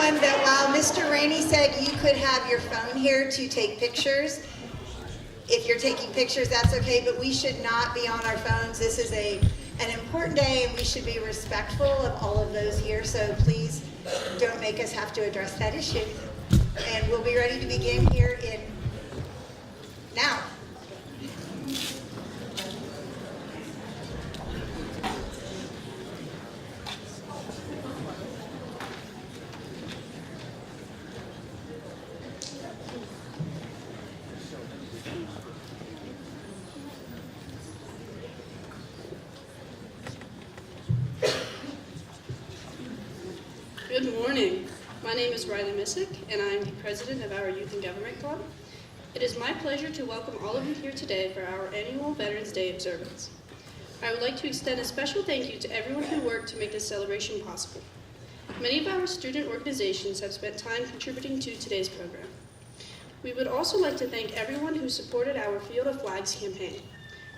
everyone that while Mr. Rainey said you could have your phone here to take pictures, if you're taking pictures, that's okay, but we should not be on our phones. This is an important day, and we should be respectful of all of those here, so please don't make us have to address that issue. And we'll be ready to begin here in now. Good morning. My name is Riley Missick, and I am the president of our Youth and Government Club. It is my pleasure to welcome all of you here today for our annual Veterans Day observance. I would like to extend a special thank you to everyone who worked to make this celebration possible. Many of our student organizations have spent time contributing to today's program. We would also like to thank everyone who supported our Field of Flags campaign.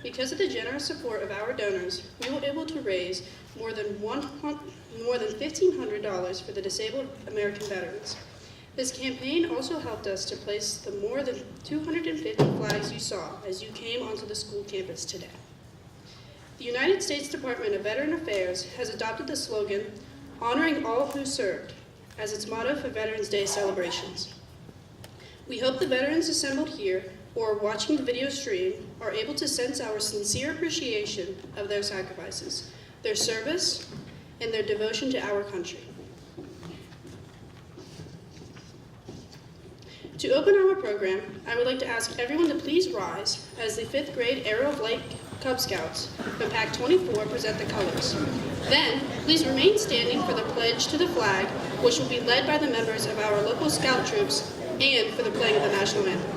Because of the generous support of our donors, we were able to raise more than $1,500 for the disabled American veterans. This campaign also helped us to place the more than 250 flags you saw as you came onto the school campus today. The United States Department of Veteran Affairs has adopted the slogan, "Honoring all who served," as its motto for Veterans Day celebrations. We hope the veterans assembled here or watching the video stream are able to sense our sincere appreciation of their sacrifices, their service, and their devotion to our country. To open our program, I would like to ask everyone to please rise as the 5th grade Arrow of Light Cub Scouts from Pack 24 present the colors. Then, please remain standing for the pledge to the flag, which will be led by the members of our local scout troops and for the playing of the national anthem.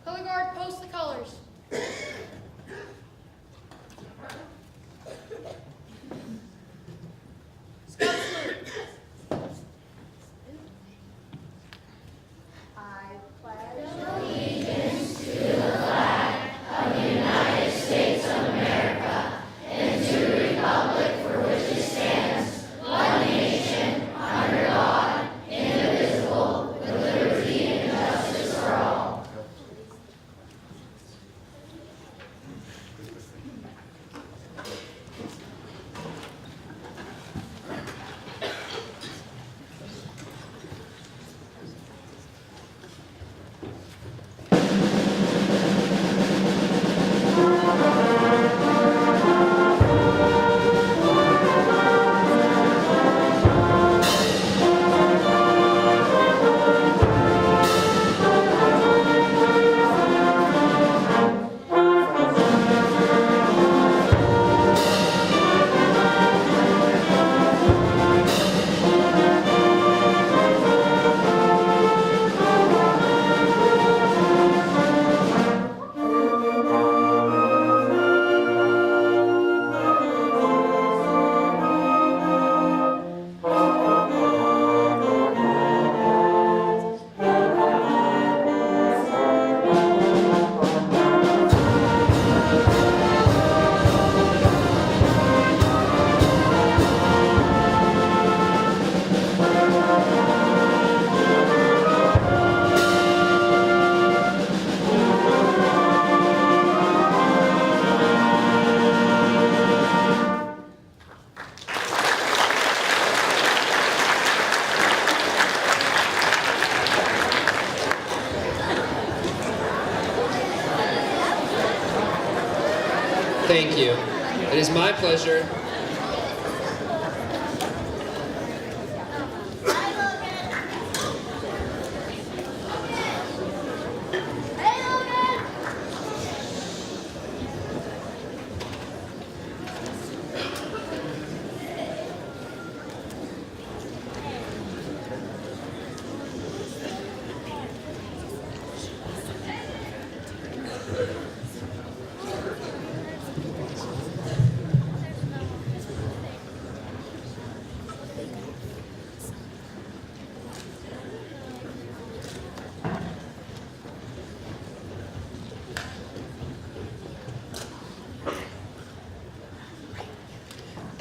Color guard, post the colors. Scout salute. I pledge allegiance to the flag of the United States of America and to the republic for which it stands, one nation, under God, indivisible, with liberty and justice for all. Thank you. It is my pleasure.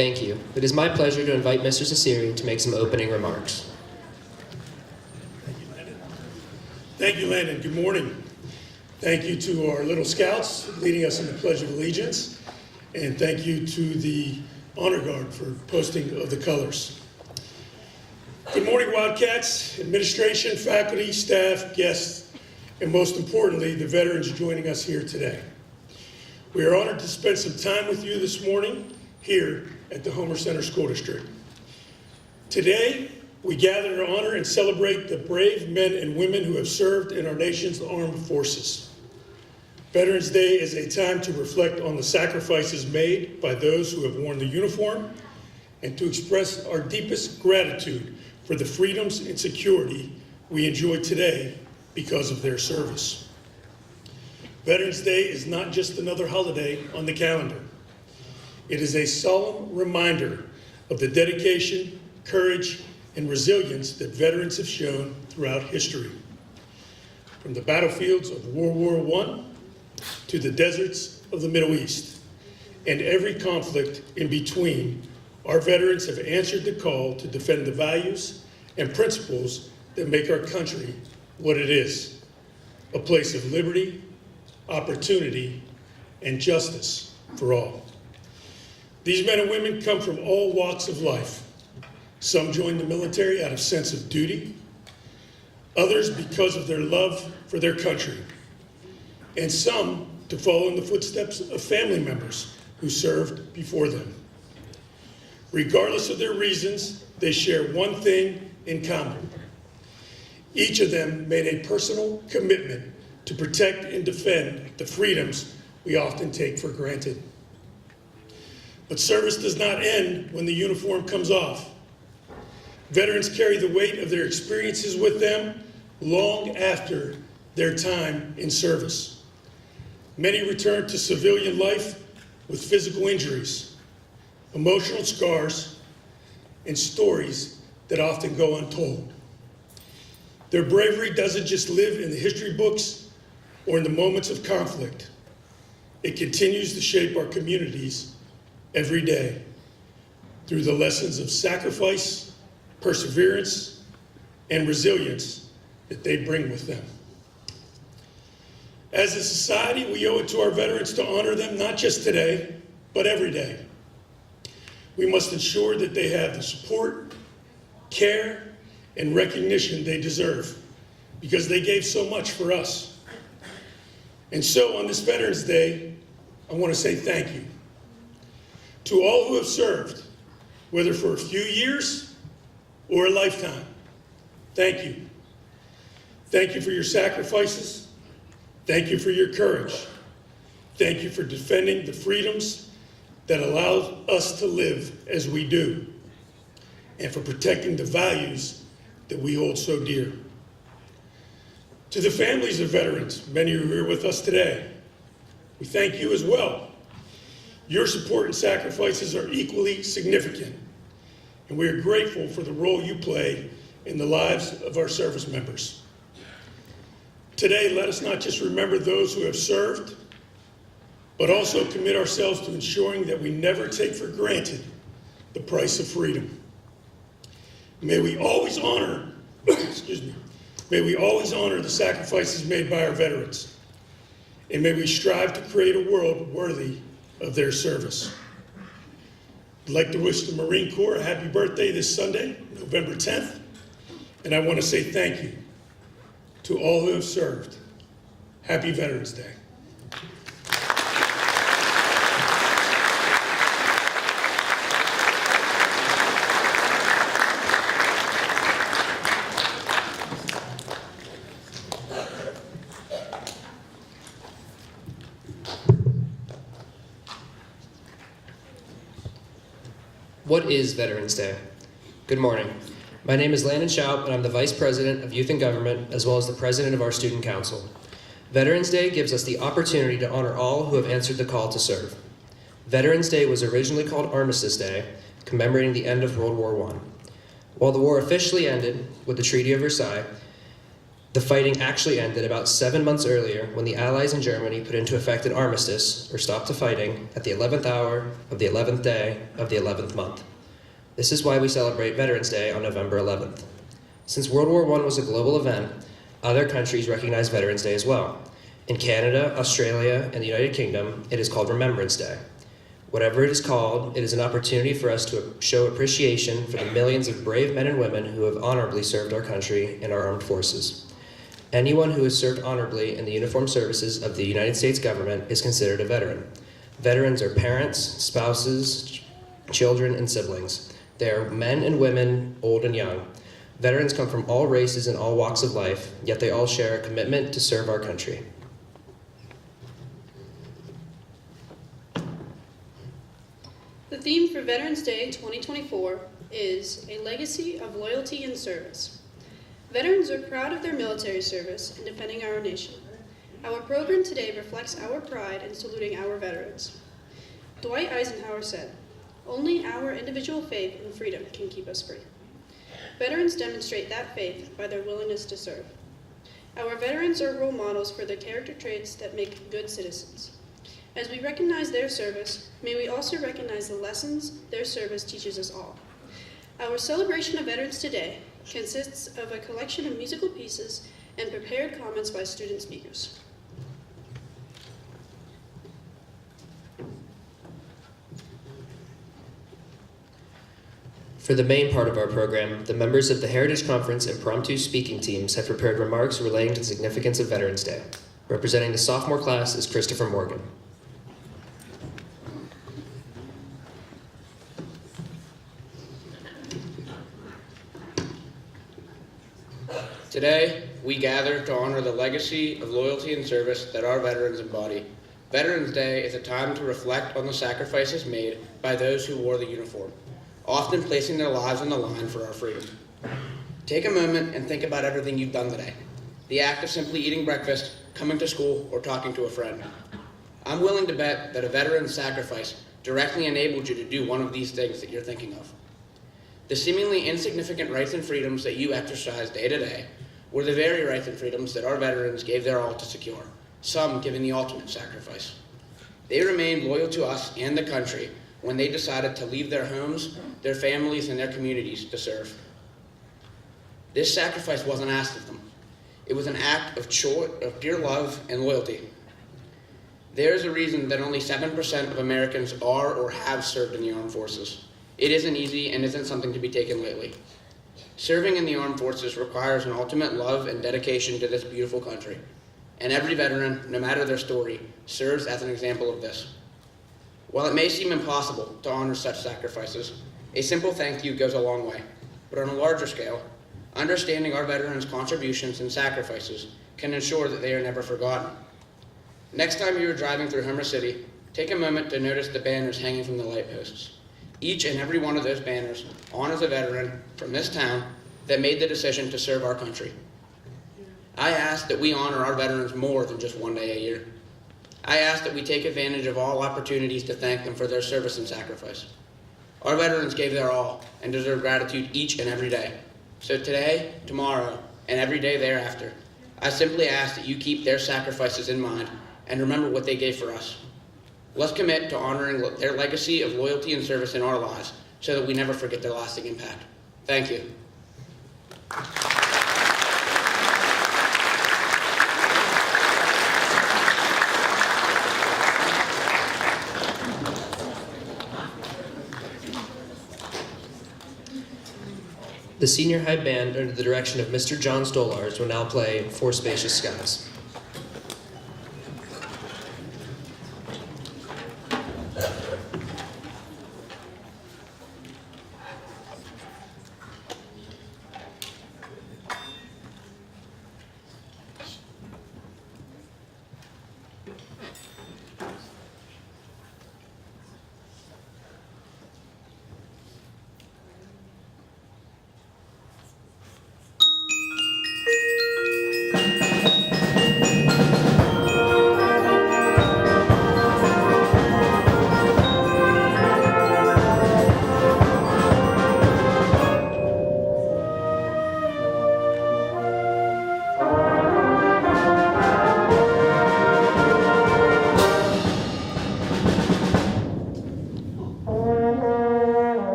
Thank you. It is my pleasure to invite Mr. Cesari to make some opening remarks. Thank you, Landon. Good morning. Thank you to our little scouts leading us in the Pledge of Allegiance, and thank you to the Honor Guard for posting of the colors. Good morning, Wildcats, administration, faculty, staff, guests, and most importantly, the veterans joining us here today. We are honored to spend some time with you this morning here at the Homer Center School District. Today, we gather to honor and celebrate the brave men and women who have served in our nation's armed forces. Veterans Day is a time to reflect on the sacrifices made by those who have worn the uniform and to express our deepest gratitude for the freedoms and security we enjoy today because of their service. Veterans Day is not just another holiday on the calendar. It is a solemn reminder of the dedication, courage, and resilience that veterans have shown throughout history. From the battlefields of World War I to the deserts of the Middle East, and every conflict in between, our veterans have answered the call to defend the values and principles that make our country what it is, a place of liberty, opportunity, and justice for all. These men and women come from all walks of life. Some join the military out of sense of duty, others because of their love for their country, and some to follow in the footsteps of family members who served before them. Regardless of their reasons, they share one thing in common. Each of them made a personal commitment to protect and defend the freedoms we often take for granted. But service does not end when the uniform comes off. Veterans carry the weight of their experiences with them long after their time in service. Many return to civilian life with physical injuries, emotional scars, and stories that often go untold. Their bravery doesn't just live in the history books or in the moments of conflict. It continues to shape our communities every day through the lessons of sacrifice, perseverance, and resilience that they bring with them. As a society, we owe it to our veterans to honor them not just today, but every day. We must ensure that they have the support, care, and recognition they deserve because they gave so much for us. And so on this Veterans Day, I want to say thank you to all who have served, whether for a few years or a lifetime. Thank you. Thank you for your sacrifices. Thank you for your courage. Thank you for defending the freedoms that allow us to live as we do, and for protecting the values that we hold so dear. To the families of veterans, many who are here with us today, we thank you as well. Your support and sacrifices are equally significant, and we are grateful for the role you play in the lives of our service members. Today, let us not just remember those who have served, but also commit ourselves to ensuring that we never take for granted the price of freedom. May we always honor, may we always honor the sacrifices made by our veterans, and may we strive to create a world worthy of their service. I'd like to wish the Marine Corps a happy birthday this Sunday, November 10th, and I want to say thank you to all who have served. Happy Veterans Day. What is Veterans Day? Good morning. My name is Landon Schaup, and I'm the Vice President of Youth and Government, as well as the President of our Student Council. Veterans Day gives us the opportunity to honor all who have answered the call to serve. Veterans Day was originally called Armistice Day, commemorating the end of World War I. While the war officially ended with the Treaty of Versailles, the fighting actually ended about 7 months earlier when the Allies in Germany put into effect an armistice, or stop to fighting, at the 11th hour of the 11th day of the 11th month. This is why we celebrate Veterans Day on November 11th. Since World War I was a global event, other countries recognize Veterans Day as well. In Canada, Australia, and the United Kingdom, it is called Remembrance Day. Whatever it is called, it is an opportunity for us to show appreciation for the millions of brave men and women who have honorably served our country in our armed forces. Anyone who has served honorably in the uniformed services of the United States government is considered a veteran. Veterans are parents, spouses, children, and siblings. They are men and women, old and young. Veterans come from all races and all walks of life, yet they all share a commitment to serve our country. The theme for Veterans Day 2024 is A Legacy of Loyalty and Service. Veterans are proud of their military service in defending our nation. Our program today reflects our pride in saluting our veterans. Dwight Eisenhower said, "Only our individual faith in freedom can keep us free." Veterans demonstrate that faith by their willingness to serve. Our veterans are role models for the character traits that make good citizens. As we recognize their service, may we also recognize the lessons their service teaches us all. Our celebration of veterans today consists of a collection of musical pieces and prepared comments by student speakers. For the main part of our program, the members of the Heritage Conference impromptu speaking teams have prepared remarks relating to the significance of Veterans Day. Representing the sophomore class is Christopher Morgan. Today, we gather to honor the legacy of loyalty and service that our veterans embody. Veterans Day is a time to reflect on the sacrifices made by those who wore the uniform, often placing their lives on the line for our freedom. Take a moment and think about everything you've done today. The act of simply eating breakfast, coming to school, or talking to a friend. I'm willing to bet that a veteran's sacrifice directly enabled you to do one of these things that you're thinking of. The seemingly insignificant rights and freedoms that you exercise day to day were the very rights and freedoms that our veterans gave their all to secure, some giving the ultimate sacrifice. They remained loyal to us and the country when they decided to leave their homes, their families, and their communities to serve. This sacrifice wasn't asked of them. It was an act of pure love and loyalty. There is a reason that only 7% of Americans are or have served in the armed forces. It isn't easy and isn't something to be taken lightly. Serving in the armed forces requires an ultimate love and dedication to this beautiful country. And every veteran, no matter their story, serves as an example of this. While it may seem impossible to honor such sacrifices, a simple thank you goes a long way. But on a larger scale, understanding our veterans' contributions and sacrifices can ensure that they are never forgotten. Next time you are driving through Homer City, take a moment to notice the banners hanging from the light posts. Each and every one of those banners honors a veteran from this town that made the decision to serve our country. I ask that we honor our veterans more than just one day a year. I ask that we take advantage of all opportunities to thank them for their service and sacrifice. Our veterans gave their all and deserve gratitude each and every day. So today, tomorrow, and every day thereafter, I simply ask that you keep their sacrifices in mind and remember what they gave for us. Let's commit to honoring their legacy of loyalty and service in our lives so that we never forget their lasting impact. Thank you. The senior high band, under the direction of Mr. John Stolars, will now play For Spacious Skies.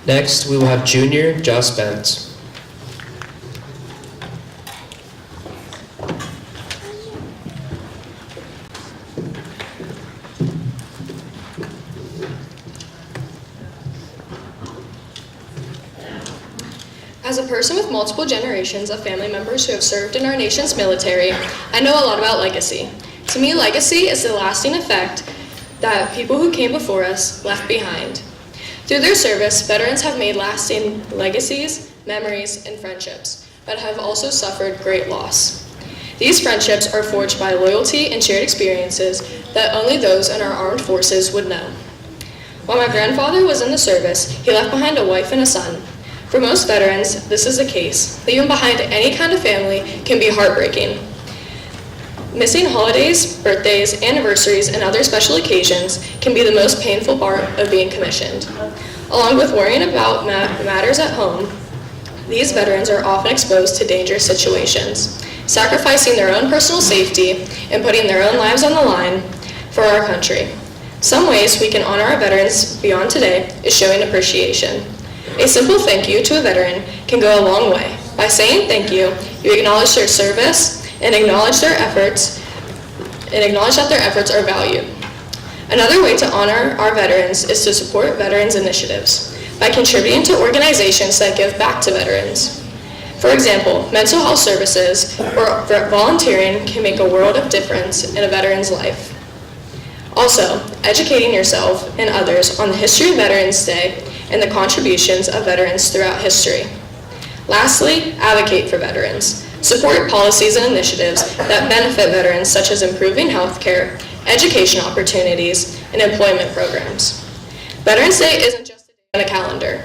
Next, we will have Junior Joss Bentz. As a person with multiple generations of family members who have served in our nation's military, I know a lot about legacy. To me, legacy is the lasting effect that people who came before us left behind. Through their service, veterans have made lasting legacies, memories, and friendships, but have also suffered great loss. These friendships are forged by loyalty and shared experiences that only those in our armed forces would know. While my grandfather was in the service, he left behind a wife and a son. For most veterans, this is the case. Leaving behind any kind of family can be heartbreaking. Missing holidays, birthdays, anniversaries, and other special occasions can be the most painful part of being commissioned. Along with worrying about matters at home, these veterans are often exposed to dangerous situations, sacrificing their own personal safety and putting their own lives on the line for our country. Some ways we can honor our veterans beyond today is showing appreciation. A simple thank you to a veteran can go a long way. By saying thank you, you acknowledge their service and acknowledge that their efforts are valued. Another way to honor our veterans is to support veterans initiatives by contributing to organizations that give back to veterans. For example, mental health services or volunteering can make a world of difference in a veteran's life. Also, educating yourself and others on the history of Veterans Day and the contributions of veterans throughout history. Lastly, advocate for veterans. Support policies and initiatives that benefit veterans, such as improving health care, education opportunities, and employment programs. Veterans Day isn't just a day on a calendar.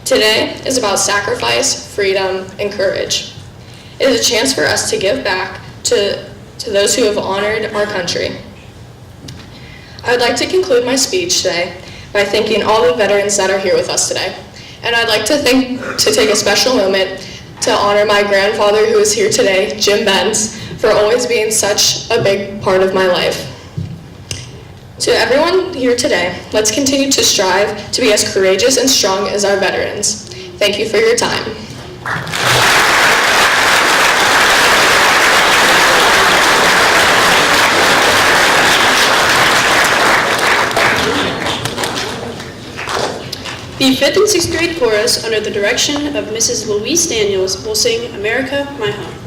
Today is about sacrifice, freedom, and courage. It is a chance for us to give back to those who have honored our country. I would like to conclude my speech today by thanking all the veterans that are here with us today. And I'd like to take a special moment to honor my grandfather who is here today, Jim Benz, for always being such a big part of my life. To everyone here today, let's continue to strive to be as courageous and strong as our veterans. Thank you for your time. The 5th and 6th grade chorus, under the direction of Mrs. Louise Daniels, will sing America, My Home.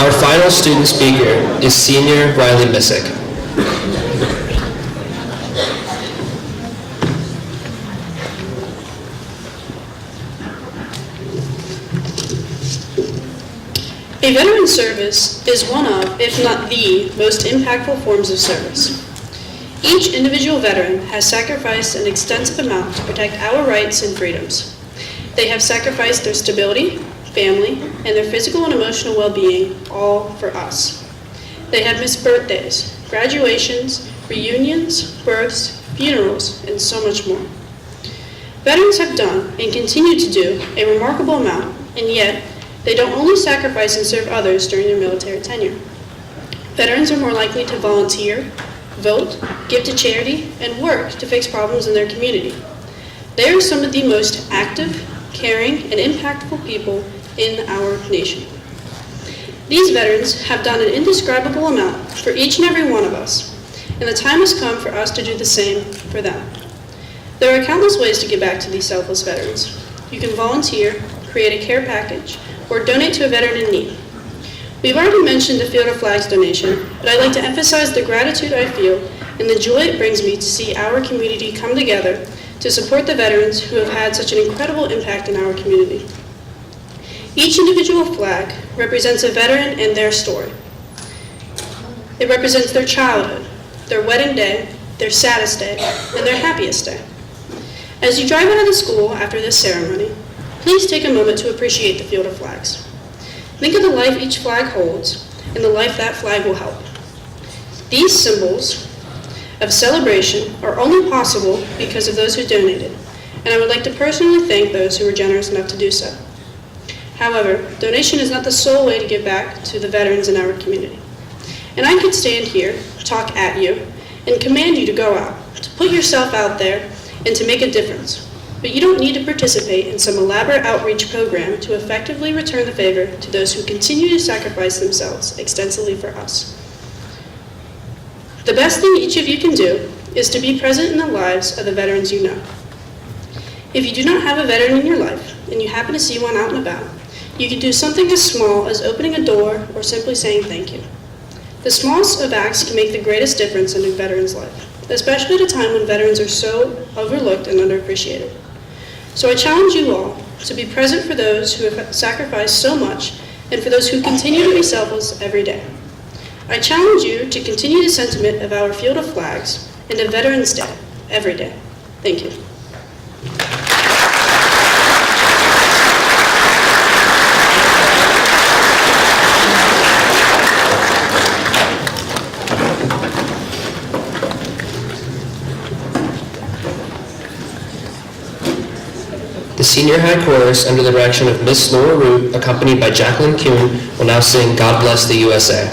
Our final student speaker is Senior Riley Missick. A veteran's service is one of, if not the, most impactful forms of service. Each individual veteran has sacrificed an extensive amount to protect our rights and freedoms. They have sacrificed their stability, family, and their physical and emotional well-being, all for us. They have missed birthdays, graduations, reunions, births, funerals, and so much more. Veterans have done and continue to do a remarkable amount, and yet they don't only sacrifice and serve others during their military tenure. Veterans are more likely to volunteer, vote, give to charity, and work to fix problems in their community. They are some of the most active, caring, and impactful people in our nation. These veterans have done an indescribable amount for each and every one of us, and the time has come for us to do the same for them. There are countless ways to give back to these selfless veterans. You can volunteer, create a care package, or donate to a veteran in need. We've already mentioned the Field of Flags donation, but I'd like to emphasize the gratitude I feel and the joy it brings me to see our community come together to support the veterans who have had such an incredible impact in our community. Each individual flag represents a veteran and their story. It represents their childhood, their wedding day, their saddest day, and their happiest day. As you drive out of the school after this ceremony, please take a moment to appreciate the Field of Flags. Think of the life each flag holds and the life that flag will help. These symbols of celebration are only possible because of those who donated, and I would like to personally thank those who were generous enough to do so. However, donation is not the sole way to give back to the veterans in our community. And I could stand here, talk at you, and command you to go out, to put yourself out there, and to make a difference. But you don't need to participate in some elaborate outreach program to effectively return the favor to those who continue to sacrifice themselves extensively for us. The best thing each of you can do is to be present in the lives of the veterans you know. If you do not have a veteran in your life, and you happen to see one out and about, you can do something as small as opening a door or simply saying thank you. The smallest of acts can make the greatest difference in a veteran's life, especially at a time when veterans are so overlooked and underappreciated. So I challenge you all to be present for those who have sacrificed so much and for those who continue to be selfless every day. I challenge you to continue the sentiment of our Field of Flags and of Veterans Day every day. Thank you. The Senior High Chorus, under the direction of Miss Laura Root, accompanied by Jacqueline Kuhn, will now sing God Bless the USA.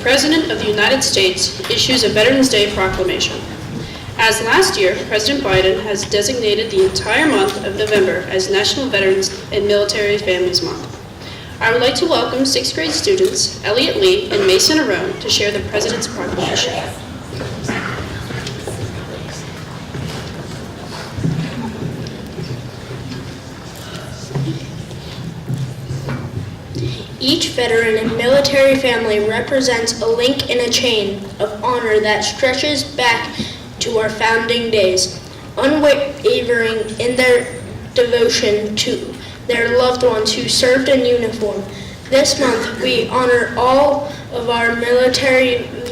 President of the United States issues a Veterans Day proclamation. As last year, President Biden has designated the entire month of November as National Veterans and Military Families Month. I would like to welcome 6th grade students Elliot Lee and Mason Arone to share the President's proclamation. Each veteran and military family represents a link in a chain of honor that stretches back to our founding days, unwavering in their devotion to their loved ones who served in uniform. This month, we honor all of our military and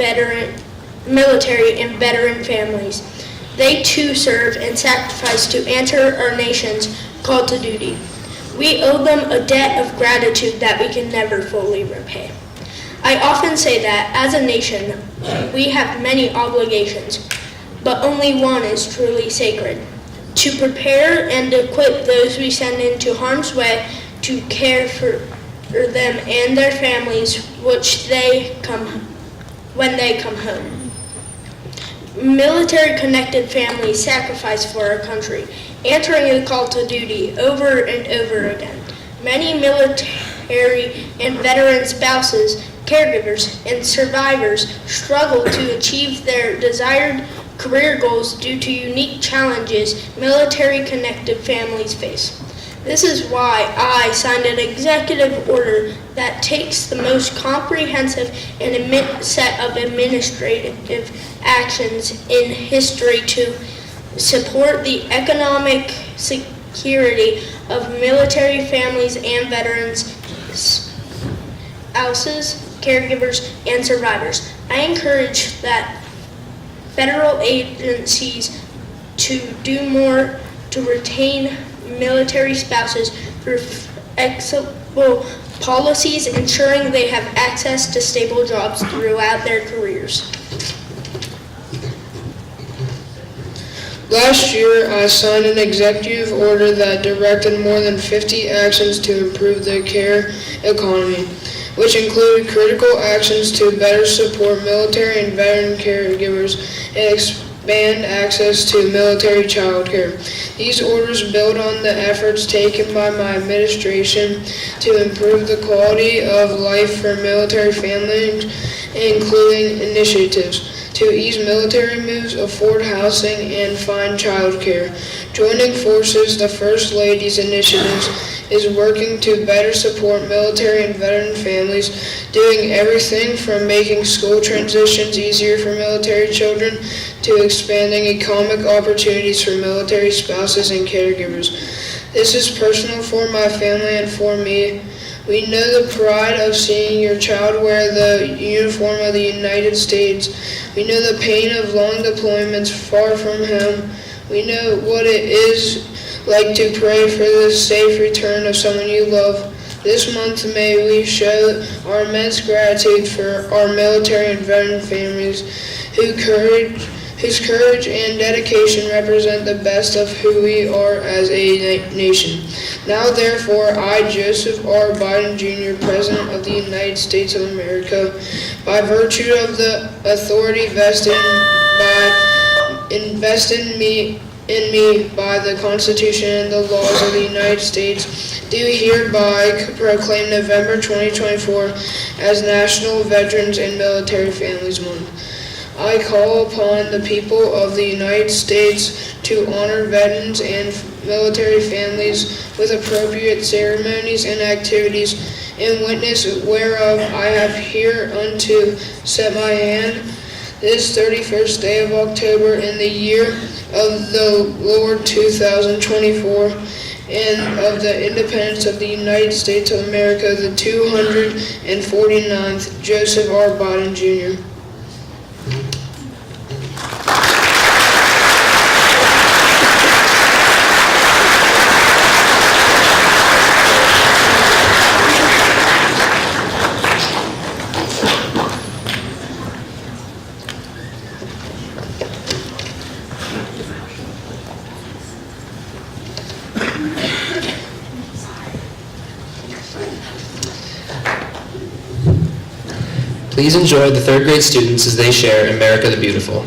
veteran families. They too serve and sacrifice to answer our nation's call to duty. We owe them a debt of gratitude that we can never fully repay. I often say that as a nation, we have many obligations, but only one is truly sacred: to prepare and equip those we send into harm's way to care for them and their families when they come home. Military-connected families sacrifice for our country, answering the call to duty over and over again. Many military and veteran spouses, caregivers, and survivors struggle to achieve their desired career goals due to unique challenges military-connected families face. This is why I signed an executive order that takes the most comprehensive and set of administrative actions in history to support the economic security of military families and veterans, spouses, caregivers, and survivors. I encourage that federal agencies to do more to retain military spouses through flexible policies, ensuring they have access to stable jobs throughout their careers. Last year, I signed an executive order that directed more than 50 actions to improve the care economy, which included critical actions to better support military and veteran caregivers and expand access to military child care. These orders build on the efforts taken by my administration to improve the quality of life for military families, including initiatives to ease military moves, afford housing, and find child care. Joining forces, the First Lady's initiatives is working to better support military and veteran families, doing everything from making school transitions easier for military children to expanding economic opportunities for military spouses and caregivers. This is personal for my family and for me. We know the pride of seeing your child wear the uniform of the United States. We know the pain of long deployments far from home. We know what it is like to pray for the safe return of someone you love. This month, may we show our immense gratitude for our military and veteran families whose courage and dedication represent the best of who we are as a nation. Now, therefore, I, Joseph R. Biden, Jr., President of the United States of America, by virtue of the authority vested in me by the Constitution and the laws of the United States, do hereby proclaim November 2024 as National Veterans and Military Families Month. I call upon the people of the United States to honor veterans and military families with appropriate ceremonies and activities, in witness whereof I have hereunto set my hand this 31st day of October in the year of the Lord 2024, and of the independence of the United States of America, the 249th, Joseph R. Biden, Jr. Please enjoy the third grade students as they share America the Beautiful.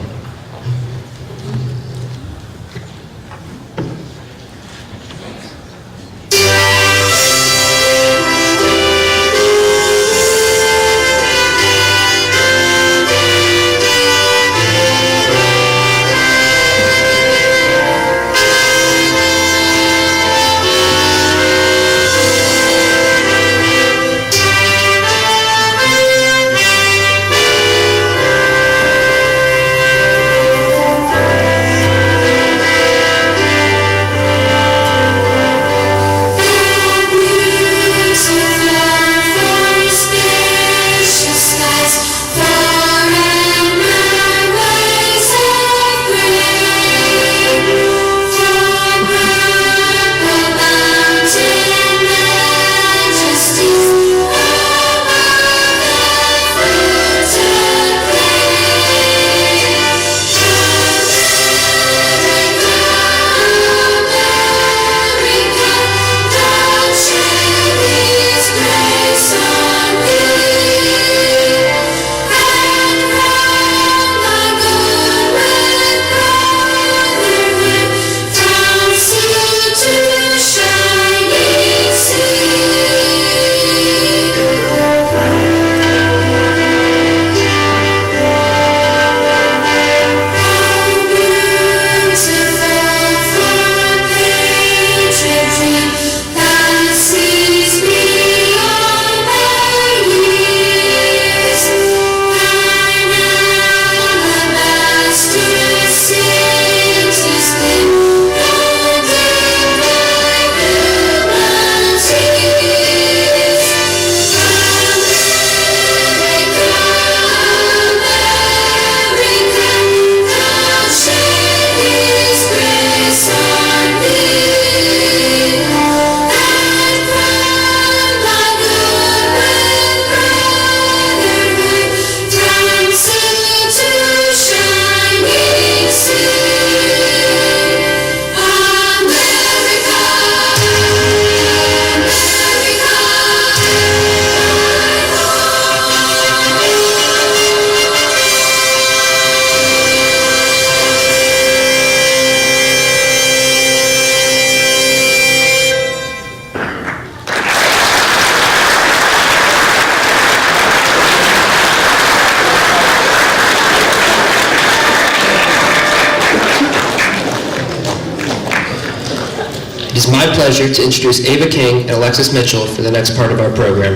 It is my pleasure to introduce Ava King and Alexis Mitchell for the next part of our program.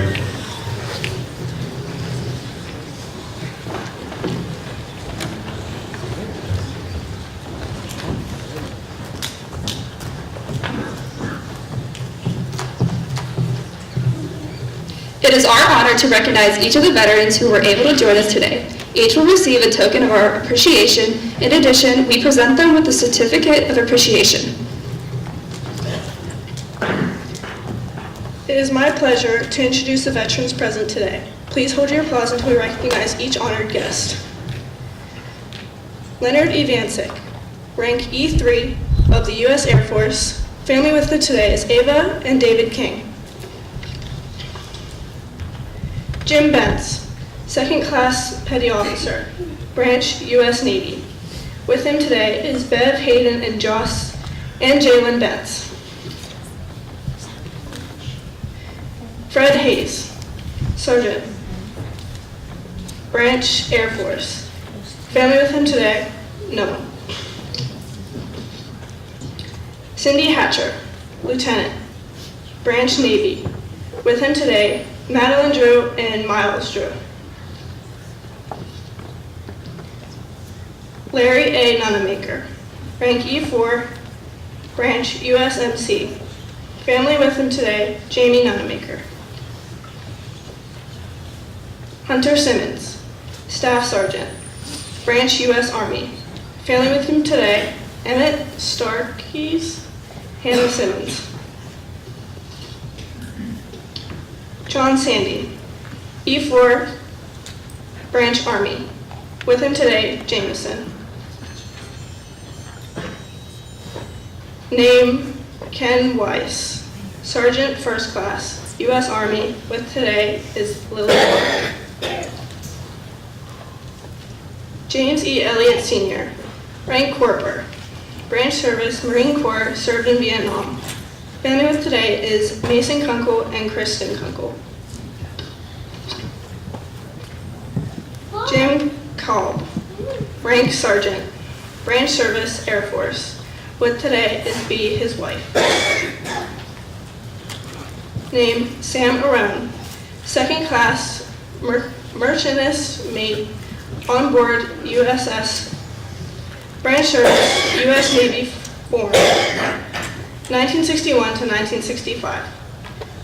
It is our honor to recognize each of the veterans who were able to join us today. Each will receive a token of our appreciation. In addition, we present them with a certificate of appreciation. It is my pleasure to introduce the veterans present today. Please hold your applause until we recognize each honored guest. Leonard Evancic, rank E3 of the U.S. Air Force. Family with him today is Ava and David King. Jim Bentz, second class petty officer, branch U.S. Navy. With him today is Bev Hayden and Joss and Jalen Bentz. Fred Hayes, sergeant, branch Air Force. Family with him today, no one. Cindy Hatcher, lieutenant, branch Navy. With him today, Madeline Drew and Miles Drew. Larry A. Nunamaker, rank E4, branch USMC. Family with him today, Jamie Nunamaker. Hunter Simmons, staff sergeant, branch U.S. Army. Family with him today, Emmett Starkey's, Hannah Simmons. John Sandy, E4, branch Army. With him today, Jameson. Name, Ken Weiss, sergeant first class, U.S. Army. With today is Lily Moore. James E. Elliott Sr., rank Corporal, branch service, Marine Corps, served in Vietnam. Family with today is Mason Kunkel and Kristen Kunkel. Jim Kalb, rank Sergeant, branch service, Air Force. With today is B, his wife. Name, Sam Around, second class machinist mate on board USS, branch service, U.S. Navy form, 1961 to 1965.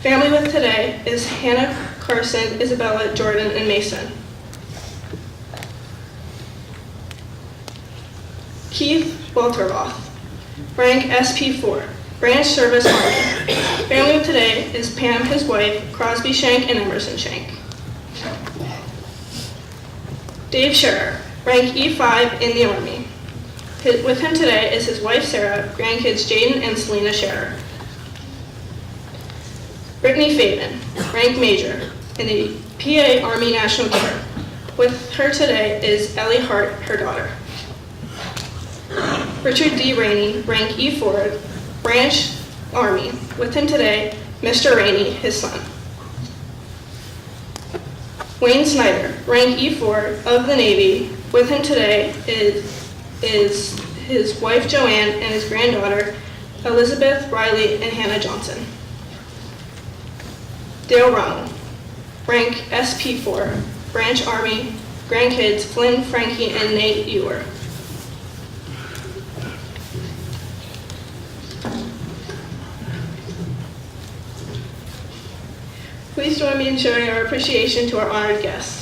Family with today is Hannah Carson, Isabella, Jordan, and Mason. Keith Walterroth, rank SP4, branch service Army. Family of today is Pam, his wife, Crosby Shank, and Emerson Shank. Dave Scherer, rank E5 in the Army. With him today is his wife Sarah, grandkids Jaden and Selena Scherer. Brittany Faven, rank Major in the PA Army National Guard. With her today is Ellie Hart, her daughter. Richard D. Rainey, rank E4, branch Army. With him today, Mr. Rainey, his son. Wayne Snyder, rank E4 of the Navy. With him today is his wife Joanne and his granddaughter Elizabeth, Riley, and Hannah Johnson. Dale Rummel, rank SP4, branch Army. Grandkids Flynn, Frankie, and Nate Ewer. Please join me in showing our appreciation to our honored guests.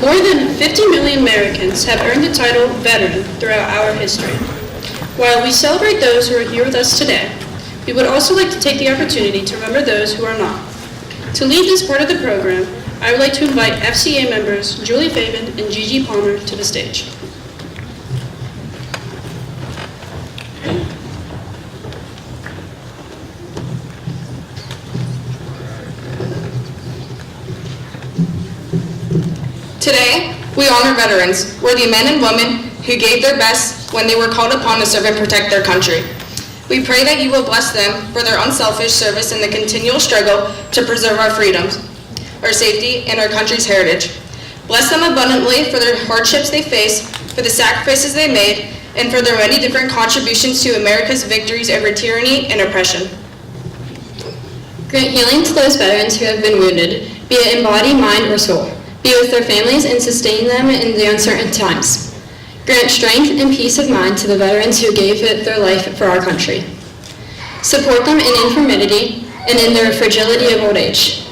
More than 50 million Americans have earned the title veteran throughout our history. While we celebrate those who are here with us today, we would also like to take the opportunity to remember those who are not. To lead this part of the program, I would like to invite FCA members Julie Faven and Gigi Palmer to the stage. Today, we honor veterans, worthy men and women who gave their best when they were called upon to serve and protect their country. We pray that you will bless them for their unselfish service in the continual struggle to preserve our freedoms, our safety, and our country's heritage. Bless them abundantly for their hardships they face, for the sacrifices they made, and for their many different contributions to America's victories over tyranny and oppression. Grant healing to those veterans who have been wounded, be it in body, mind, or soul. Be with their families and sustain them in the uncertain times. Grant strength and peace of mind to the veterans who gave it their life for our country. Support them in infirmity and in their fragility of old age.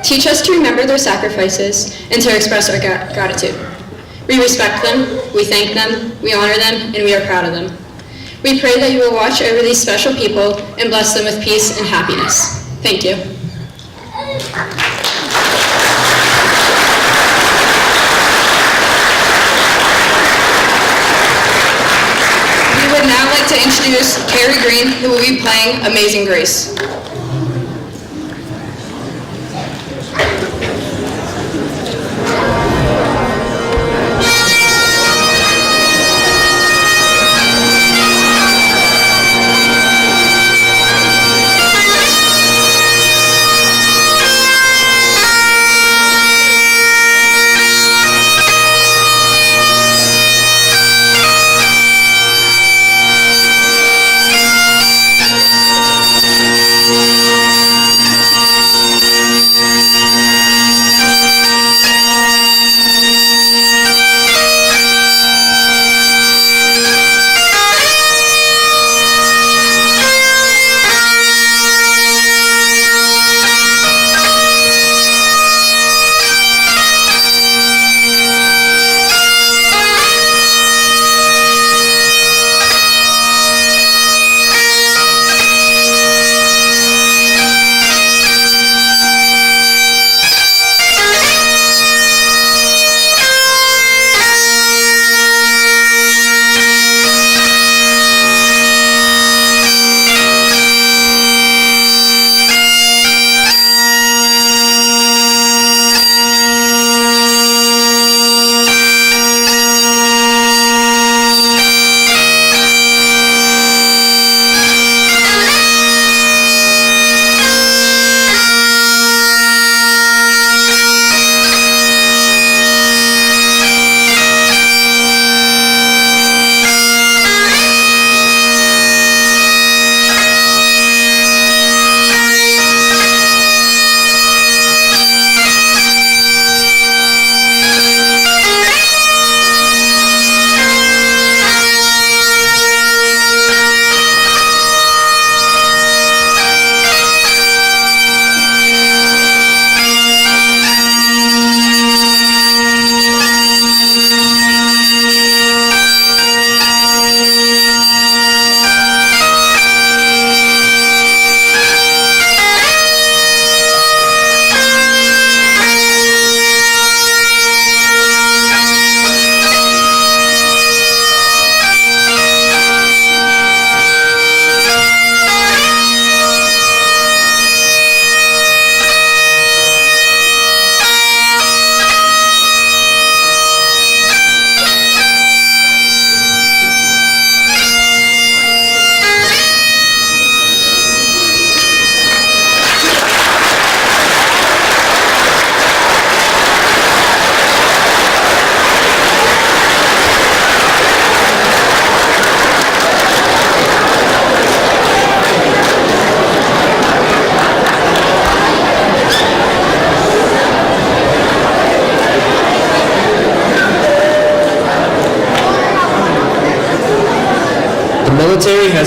Teach us to remember their sacrifices and to express our gratitude. We respect them, we thank them, we honor them, and we are proud of them. We pray that you will watch over these special people and bless them with peace and happiness. Thank you. We would now like to introduce Carrie Green, who will be playing Amazing Grace.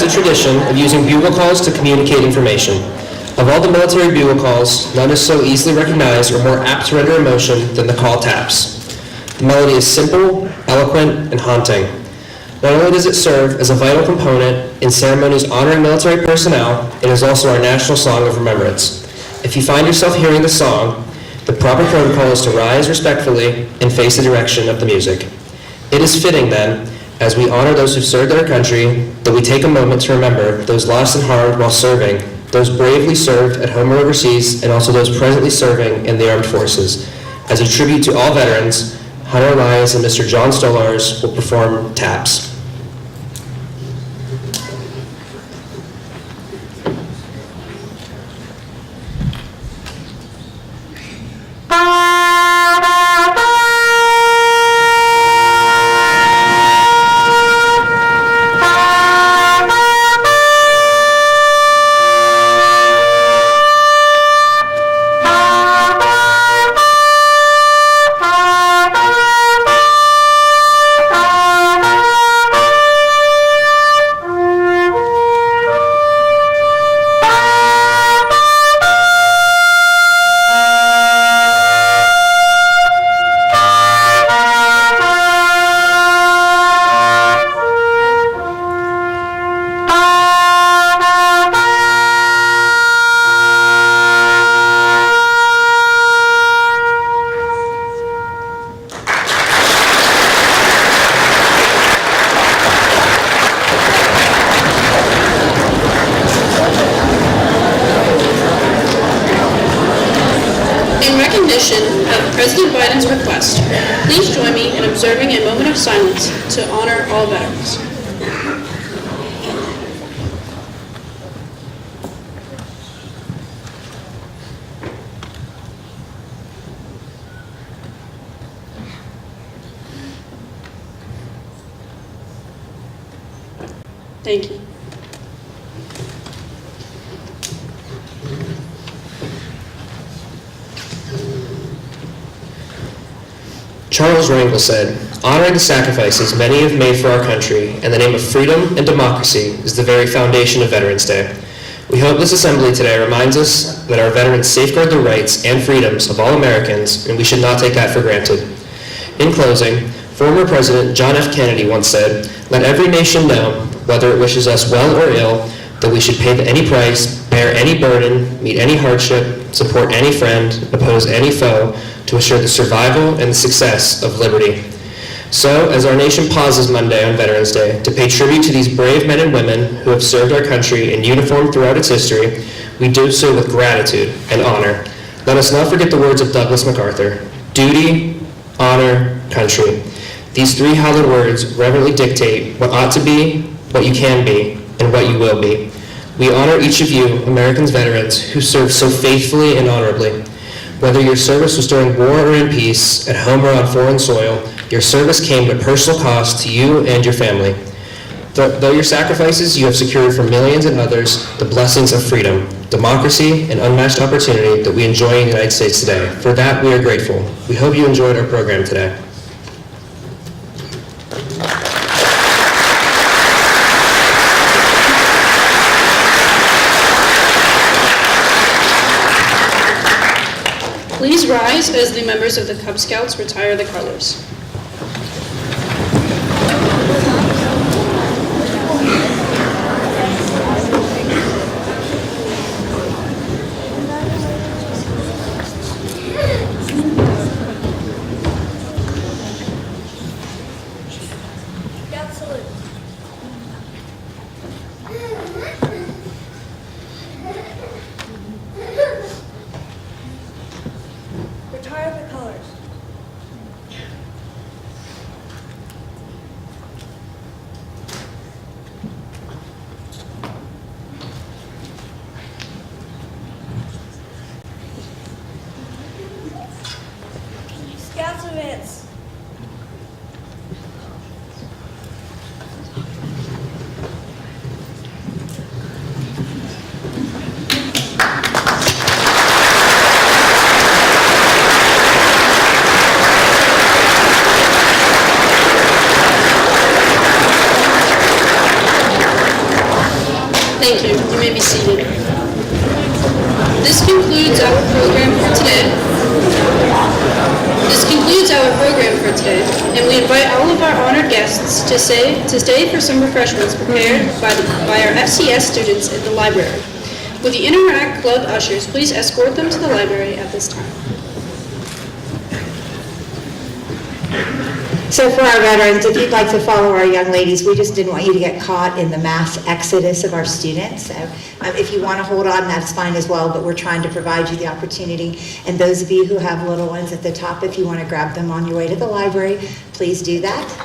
a tradition of using bugle calls to communicate information. Of all the military bugle calls, none is so easily recognized or more apt to render emotion than the call taps. The melody is simple, eloquent, and haunting. Not only does it serve as a vital component in ceremonies honoring military personnel, it is also our national song of remembrance. If you find yourself hearing the song, the proper protocol is to rise respectfully and face the direction of the music. It is fitting, then, as we honor those who've served our country, that we take a moment to remember those lost and harmed while serving, those bravely served at home or overseas, and also those presently serving in the armed forces. As a tribute to all veterans, Hunter Elias and Mr. John Stolars will perform taps. President Biden's request, please join me in observing a moment of silence to honor all veterans. Thank you. Charles Rangel said, "Honoring the sacrifices many have made for our country in the name of freedom and democracy is the very foundation of Veterans Day." We hope this assembly today reminds us that our veterans safeguard the rights and freedoms of all Americans, and we should not take that for granted. In closing, former President John F. Kennedy once said, "Let every nation know, whether it wishes us well or ill, that we should pay any price, bear any burden, meet any hardship, support any friend, oppose any foe, to assure the survival and the success of liberty." So, as our nation pauses Monday on Veterans Day to pay tribute to these brave men and women who have served our country in uniform throughout its history, we do so with gratitude and honor. Let us not forget the words of Douglas MacArthur: duty, honor, country. These three hallowed words reverently dictate what ought to be, what you can be, and what you will be. We honor each of you, Americans veterans, who served so faithfully and honorably. Whether your service was during war or in peace, at home or on foreign soil, your service came at personal cost to you and your family. Though your sacrifices, you have secured for millions and others the blessings of freedom, democracy, and unmatched opportunity that we enjoy in the United States today. For that, we are grateful. We hope you enjoyed our program today. Please rise as the members of the Cub Scouts retire the colors. Retire the colors. Scouts advance. Thank you. You may be seated. This concludes our program for today. And we invite all of our honored guests to stay for some refreshments prepared by our FCS students at the library. Will the Interact Club ushers please escort them to the library at this time? So for our veterans, if you'd like to follow our young ladies, we just didn't want you to get caught in the mass exodus of our students. So if you want to hold on, that's fine as well, but we're trying to provide you the opportunity. And those of you who have little ones at the top, if you want to grab them on your way to the library, please do that.